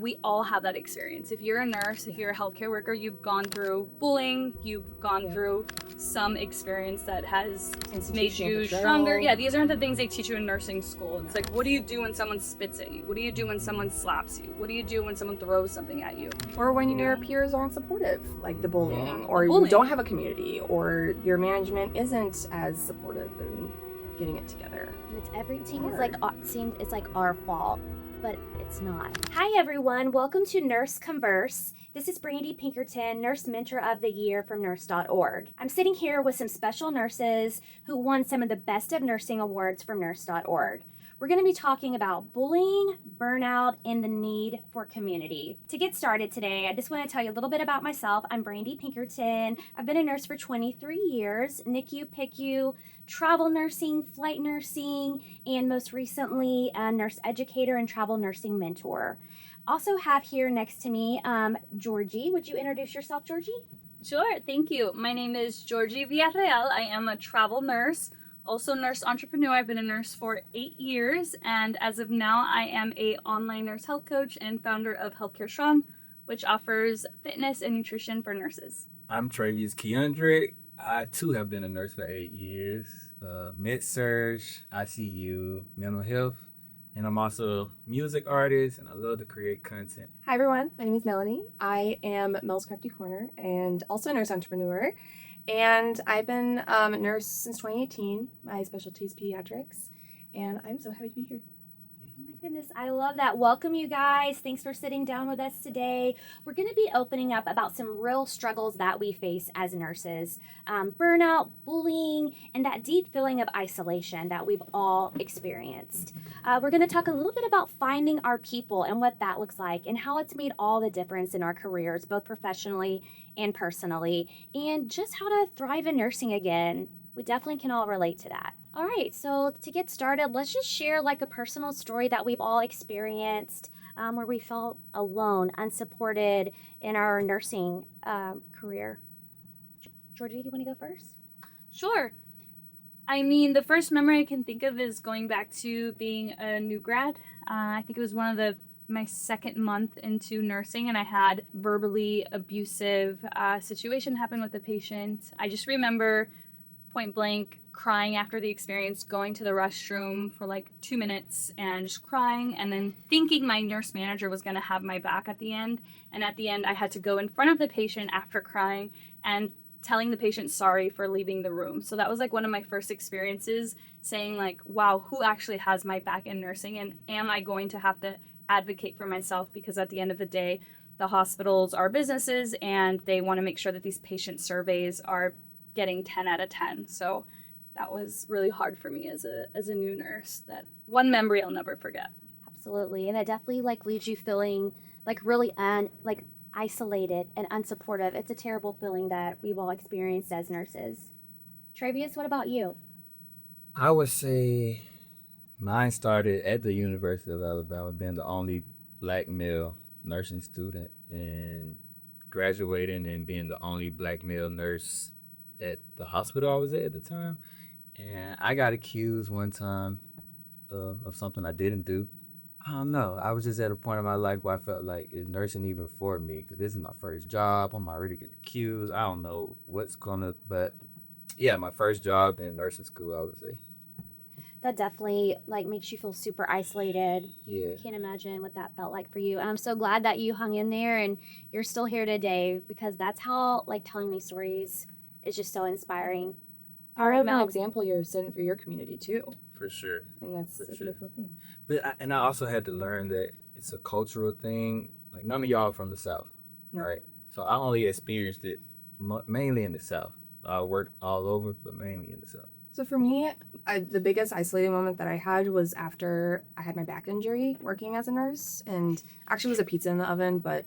we all have that experience. If you're a nurse, if you're a healthcare worker, you've gone through bullying, you've gone through some experience that has made you stronger. Yeah, these aren't the things they teach you in nursing school. It's like, what do you do when someone spits at you? What do you do when someone slaps you? What do you do when someone throws something at you? Or when your peers aren't supportive, like the bullying, or you don't have a community, or your management isn't as supportive in getting it together. It's everything is like seems it's like our fault, but it's not. Hi everyone, welcome to Nurse Converse. This is Brandy Pinkerton, Nurse Mentor of the Year from Nurse.org. I'm sitting here with some special nurses who won some of the Best of Nursing awards from Nurse.org. We're going to be talking about bullying, burnout, and the need for community. To get started today, I just want to tell you a little bit about myself. I'm Brandy Pinkerton. I've been a nurse for 23 years, NICU, PICU, travel nursing, flight nursing, and most recently a nurse educator and travel nursing mentor. Also have here next to me, Georgie. Would you introduce yourself, Georgie? Sure, thank you. My name is Georgie Villarreal. I am a travel nurse, also nurse entrepreneur. I've been a nurse for 8 years, and as of now, I am a online nurse health coach and founder of Healthcare Strong, which offers fitness and nutrition for nurses. I'm Travius Keandric. I too have been a nurse for 8 years. Med-surg, ICU, mental health, and I'm also a music artist, and I love to create content. Hi everyone, my name is Melanie. I am Mel's Crafty Corner and also a nurse entrepreneur. And I've been a nurse since 2018. My specialty is pediatrics, and I'm so happy to be here. Oh my goodness, I love that. Welcome, you guys. Thanks for sitting down with us today. We're going to be opening up about some real struggles that we face as nurses. Burnout, bullying, and that deep feeling of isolation that we've all experienced. We're going to talk a little bit about finding our people and what that looks like and how it's made all the difference in our careers, both professionally and personally, and just how to thrive in nursing again. We definitely can all relate to that. All right, so to get started, let's just share like a personal story that we've all experienced where we felt alone, unsupported in our nursing career. Georgie, do you want to go first? Sure. I mean, the first memory I can think of is going back to being a new grad. I think it was my second month into nursing, and I had verbally abusive situation happen with a patient. I just remember point blank crying after the experience, going to the restroom for like 2 minutes and just crying, and then thinking my nurse manager was going to have my back at the end. And at the end, I had to go in front of the patient after crying and telling the patient sorry for leaving the room. So that was like one of my first experiences saying like, wow, who actually has my back in nursing, and am I going to have to advocate for myself? Because at the end of the day, the hospitals are businesses and they want to make sure that these patient surveys are getting 10 out of 10. So that was really hard for me as a new nurse. That one memory I'll never forget. Absolutely, and it definitely like leaves you feeling like really isolated and unsupportive. It's a terrible feeling that we've all experienced as nurses. Travius, what about you? I would say mine started at the University of Alabama, being the only black male nursing student and graduating and being the only black male nurse at the hospital I was at the time. And I got accused one time of something I didn't do. I don't know. I was just at a point in my life where I felt like, is nursing even for me? Because this is my first job. I'm already getting accused. I don't know but yeah, my first job in nursing school, I would say. That definitely like makes you feel super isolated. Yeah. Can't imagine what that felt like for you. And I'm so glad that you hung in there and you're still here today, because that's how like telling these stories is just so inspiring. An example you're setting for your community too. For sure. And that's a beautiful thing. But I also had to learn that it's a cultural thing. Like, none of y'all are from the South, right? So I only experienced it mainly in the South. I worked all over, but mainly in the South. So for me, the biggest isolating moment that I had was after I had my back injury working as a nurse, and actually it was a pizza in the oven. But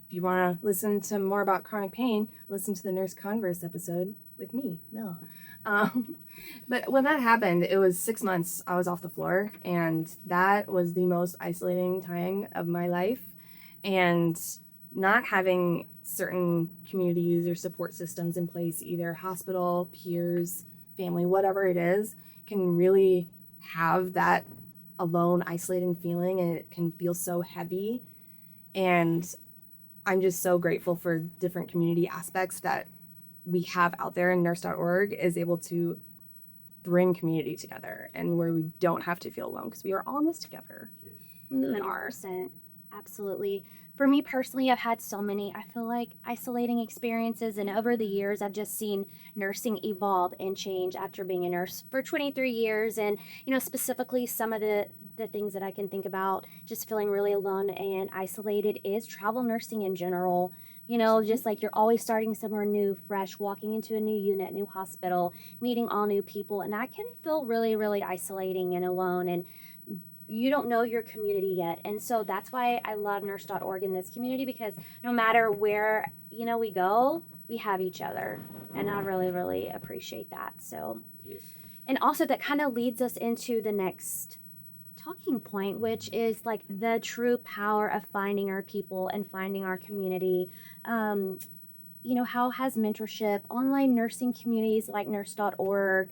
if you want to listen to more about chronic pain, listen to the Nurse Converse episode with me, Mel. But when that happened, it was 6 months I was off the floor, and that was the most isolating time of my life. And not having certain communities or support systems in place, either hospital, peers, family, whatever it is, can really have that alone, isolating feeling, and it can feel so heavy. And I'm just so grateful for different community aspects that we have out there, and Nurse.org is able to bring community together and where we don't have to feel alone because we are all in this together. We really are. 100%. Absolutely. For me personally, I've had so many, I feel like, isolating experiences. And over the years, I've just seen nursing evolve and change after being a nurse for 23 years. And, specifically some of the things that I can think about just feeling really alone and isolated is travel nursing in general. Just like you're always starting somewhere new, fresh, walking into a new unit, new hospital, meeting all new people. And that can feel really, really isolating and alone. And you don't know your community yet. And so that's why I love Nurse.org in this community, because no matter where, we go, we have each other. And I really, really appreciate that. So, Yes. and also that kind of leads us into the next talking point, which is like the true power of finding our people and finding our community. How has mentorship, online nursing communities like Nurse.org,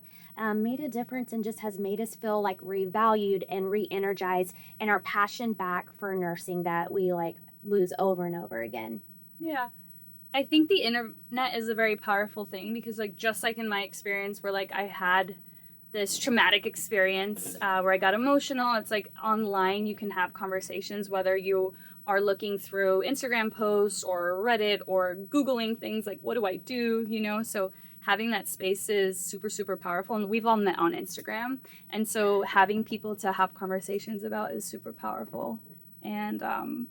made a difference and just has made us feel like revalued and re-energized, and our passion back for nursing that we like lose over and over again. Yeah. I think the internet is a very powerful thing because, like, just like in my experience where, like, I had this traumatic experience where I got emotional, it's like online you can have conversations, whether you are looking through Instagram posts or Reddit or Googling things like, what do I do? So having that space is super, super powerful. And we've all met on Instagram. And so having people to have conversations about is super powerful. And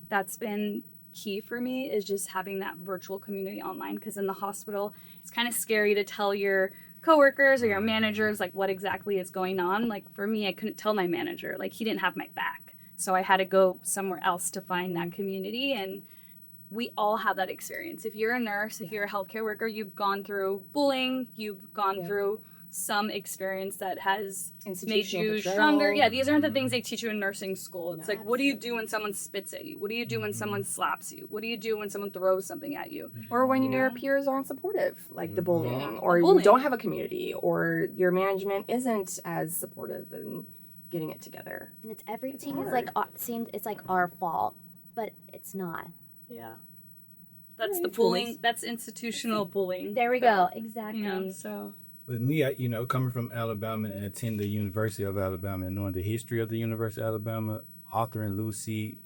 that's been key for me, is just having that virtual community online, because in the hospital it's kind of scary to tell your coworkers or your managers like what exactly is going on. Like for me, I couldn't tell my manager, like he didn't have my back, so I had to go somewhere else to find that community. And we all have that experience. If you're a nurse, if you're a healthcare worker, you've gone through bullying, you've gone through some experience that has made you stronger. Yeah, these aren't the things they teach you in nursing school. It's like, what do you do when someone spits at you? What do you do when someone slaps you? What do you do when someone throws something at you? Or when your peers aren't supportive, like the bullying, or you don't have a community, or your management isn't as supportive in getting it together. And it's everything is like seems it's like our fault, but it's not. Yeah. That's the bullying. That's institutional bullying. There we go. Exactly. So with me, coming from Alabama and attending the University of Alabama and knowing the history of the University of Alabama, Arthur and Lucy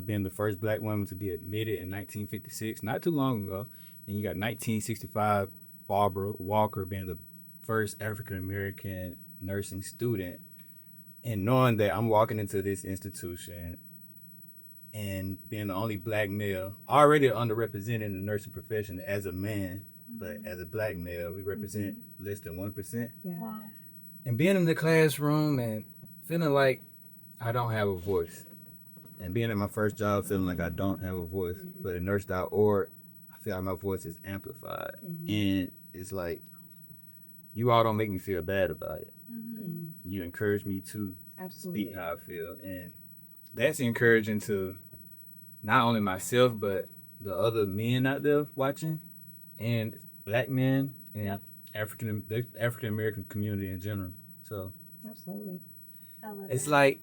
being the first Black woman to be admitted in 1956, not too long ago. And you got 1965, Barbara Walker being the first African-American nursing student. And knowing that I'm walking into this institution and being the only Black male, already underrepresented in the nursing profession as a man, but as a Black male, we represent less than 1%. Yeah. wow. And being in the classroom and feeling like I don't have a voice. And being at my first job feeling like I don't have a voice. But at Nurse.org, I feel like my voice is amplified. And it's like, you all don't make me feel bad about it. You encourage me to speak how I feel. And that's encouraging to not only myself, but the other men out there watching, and Black men, and the African American community in general. So Absolutely. I love it's that. like,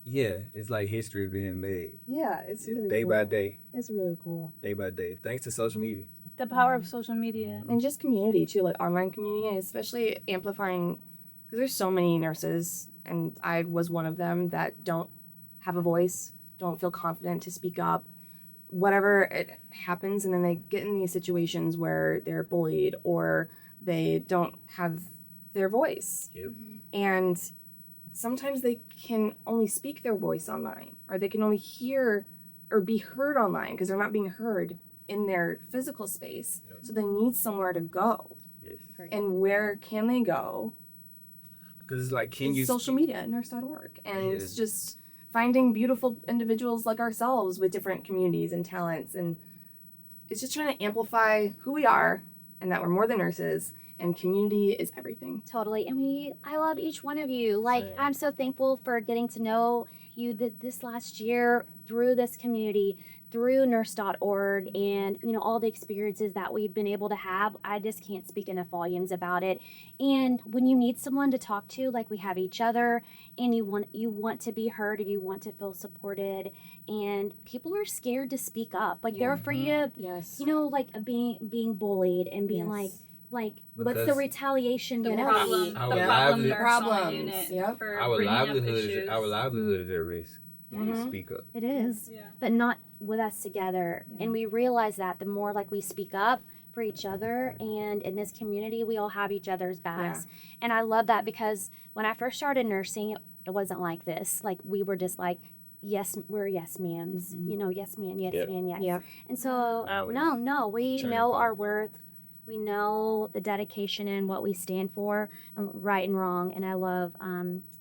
it's like history being made Yeah, it's really day cool. by day, It's really cool. day by day, thanks to social media. The power of social media. And just community too, like online community, especially amplifying, because there's so many nurses, and I was one of them, that don't have a voice, don't feel confident to speak up, whatever it happens, and then they get in these situations where they're bullied or they don't have their voice. Yep. And sometimes they can only speak their voice online, or they can only hear or be heard online because they're not being heard in their physical space. Yep. So they need somewhere to go. Yes. And where can they go? Because it's like, can It's you social media, Nurse.org. And Yeah. it's just finding beautiful individuals like ourselves with different communities and talents. And it's just trying to amplify who we are and that we're more than nurses, and community is everything. Totally. And I love each one of you. Like, Same. I'm so thankful for getting to know you this last year through this community, through Nurse.org, and all the experiences that we've been able to have. I just can't speak enough volumes about it. And when you need someone to talk to, like we have each other, and you want to be heard, and you want to feel supported, and people are scared to speak up, like they're afraid of Yes. like being bullied and being Yes. like what's the Because retaliation The gonna problem, be? the Our problem lively- nurse on the Problems, unit yep. for Our bringing up livelihood issues. is at risk. Mhm. Speak up. It is. Yeah. But not with us together. Yeah. And we realize that the more like we speak up for each other, and in this community we all have each other's backs. And I love that, because when I first started nursing, it wasn't like this. Like we were just like, yes, we're yes ma'ams. Yes ma'am, yes Yep. ma'am, yes. Yep. And so Always no, we trying to know fight. our worth. We know the dedication and what we stand for, right and wrong. And I love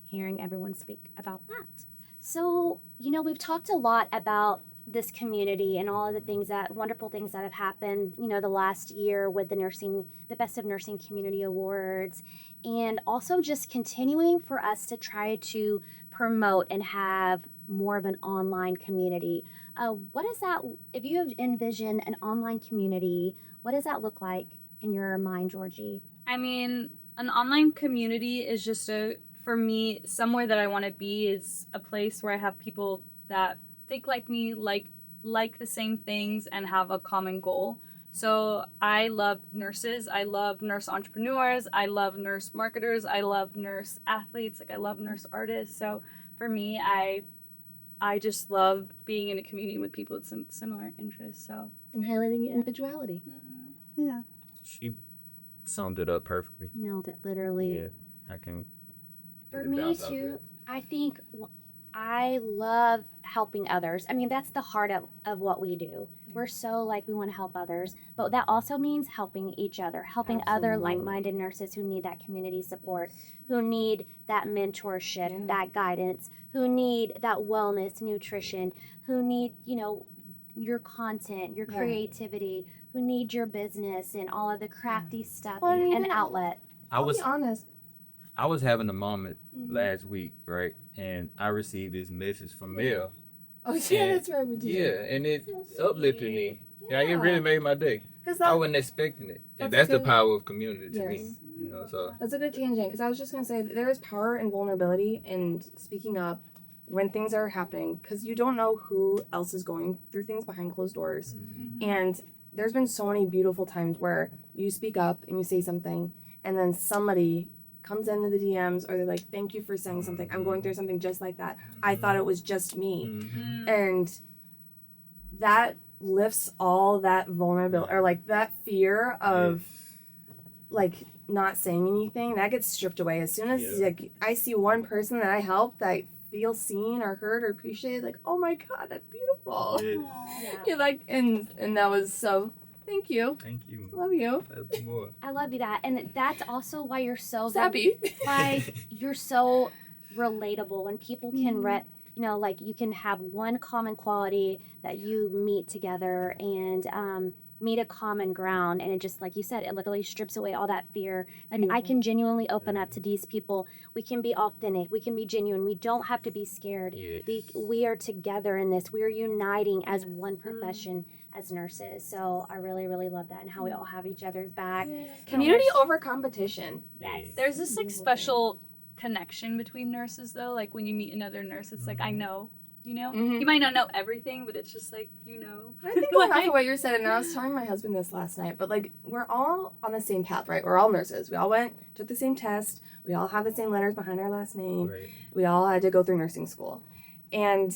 hearing everyone speak about that. So, we've talked a lot about this community and all of the wonderful things that have happened, the last year with the Best of Nursing Community Awards, and also just continuing for us to try to promote and have more of an online community. What is that, if you have envisioned an online community, what does that look like in your mind, Georgie? I mean, an online community is just for me, somewhere that I want to be is a place where I have people that think like me, like the same things, and have a common goal. So I love nurses. I love nurse entrepreneurs. I love nurse marketers. I love nurse athletes. Like I love nurse artists. So for me, I just love being in a community with people with some similar interests. So And highlighting individuality. Yeah. She summed it up perfectly. Nailed it, literally. Yeah, I can. For get it me down to too, it. I think I love helping others. I mean, that's the heart of what we do. We're so we want to help others, but that also means helping each other, helping other Absolutely. like-minded nurses who need that community support, who need that mentorship, Yeah. that guidance, who need that wellness, nutrition, who need, your content, your Yeah. creativity, who need your business and all of the crafty stuff Well, and even- outlet. I'll be honest. I was having a moment Mhm. last week, right? And I received this message from Mel. Oh yeah, And- that's right, we did. Yeah, and it So uplifted me. sweet. Yeah, it really made my day. Because I wasn't expecting it. And That's that's the good. power of community to Yes. me. So That's a good tangent, because I was just going to say that there is power in vulnerability and speaking up when things are happening, because you don't know who else is going through things behind closed doors. And there's been so many beautiful times where you speak up and you say something, and then somebody comes into the DMs, or they're like, thank you for saying something. I'm going through something just like that. I thought it was just me. Mhm. And that lifts all that vulnerability, or that fear of not saying anything, that gets stripped away as soon as I see one person that I help that feels seen or heard or appreciated. Oh my god, that's beautiful. Yeah. Yeah, and that was so. Thank you, Thank you. love you, That's more. I love you that, and that's also why you're so Sappy. why you're so relatable, and people can you can have one common quality that you meet together and meet a common ground, and it just, like you said, it literally strips away all that fear. Like I can genuinely open up to these people. We can be authentic, we can be genuine, we don't have to be scared. Yes. We are together in this, we are uniting as one profession as nurses. So I really, really love that, and how we all have each other's back. Community over competition. Yes. there's this special connection between nurses though. Like when you meet another nurse, it's I know. Mhm. You might not know everything, but it's just I think going off Like- of what you said, and I was telling my husband this last night, but we're all on the same path, right? We're all nurses. We all took the same test. We all have the same letters behind our last name. Right. We all had to go through nursing school. And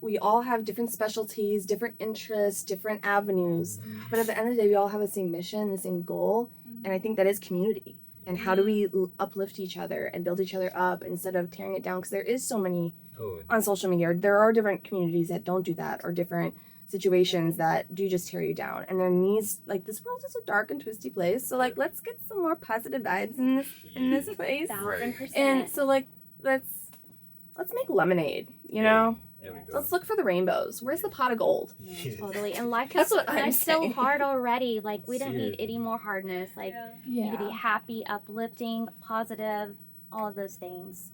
we all have different specialties, different interests, different avenues. But at the end of the day, we all have the same mission, the same goal. And I think that is community. And how do we uplift each other and build each other up instead of tearing it down? Because there is so many Oh, on social media. There are different communities that don't do that, or different situations that do just tear you down. And there needs this world is a dark and twisty place. So let's get some more positive vibes in this place. 1,000%. And so let's make lemonade, there we go. Let's look for the rainbows. Where's the pot of gold? Totally. And life That's is what I'm so saying. hard already. We don't need Seriously. any more hardness. We need to be happy, uplifting, positive, all of those things.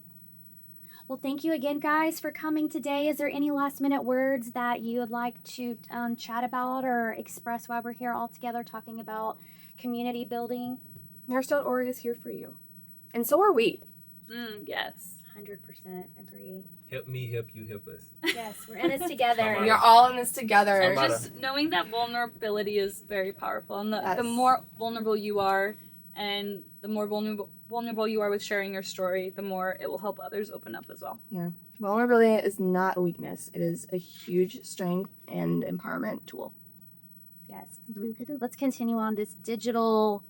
Well, thank you again, guys, for coming today. Is there any last minute words that you would like to chat about or express while we're here all together talking about community building? Nurse.org is here for you. And so are we. Yes. 100% agree. Help me, help you, help us. Yes, we're in this together. We are all in this together. And About just knowing that vulnerability is very powerful. And the Yes. more vulnerable you are, and the more vulnerable you are with sharing your story, the more it will help others open up as well. Vulnerability is not a weakness. It is a huge strength and empowerment tool. Yes. Let's continue on this digital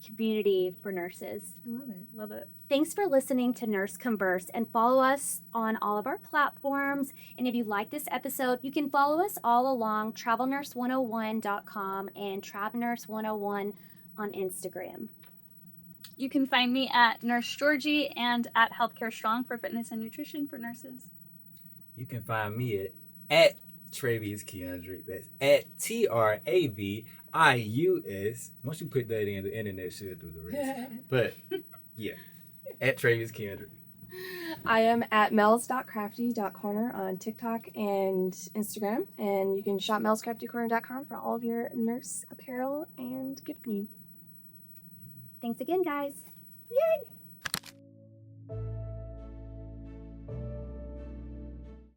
community for nurses. I love it. Love it. Thanks for listening to Nurse Converse, and follow us on all of our platforms. And if you like this episode, you can follow us all along travelnurse101.com and travnurse101 on Instagram. You can find me at Nurse Georgie and at Healthcare Strong for fitness and nutrition for nurses. You can find me at Travius Keandric. That's at TRAVIUS. Once you put that in, the internet should do the rest. But yeah, at Travius Keandric. I am at mels.crafty.corner on TikTok and Instagram. And you can shop melscraftycorner.com for all of your nurse apparel and gift needs. Thanks again, guys. Yay!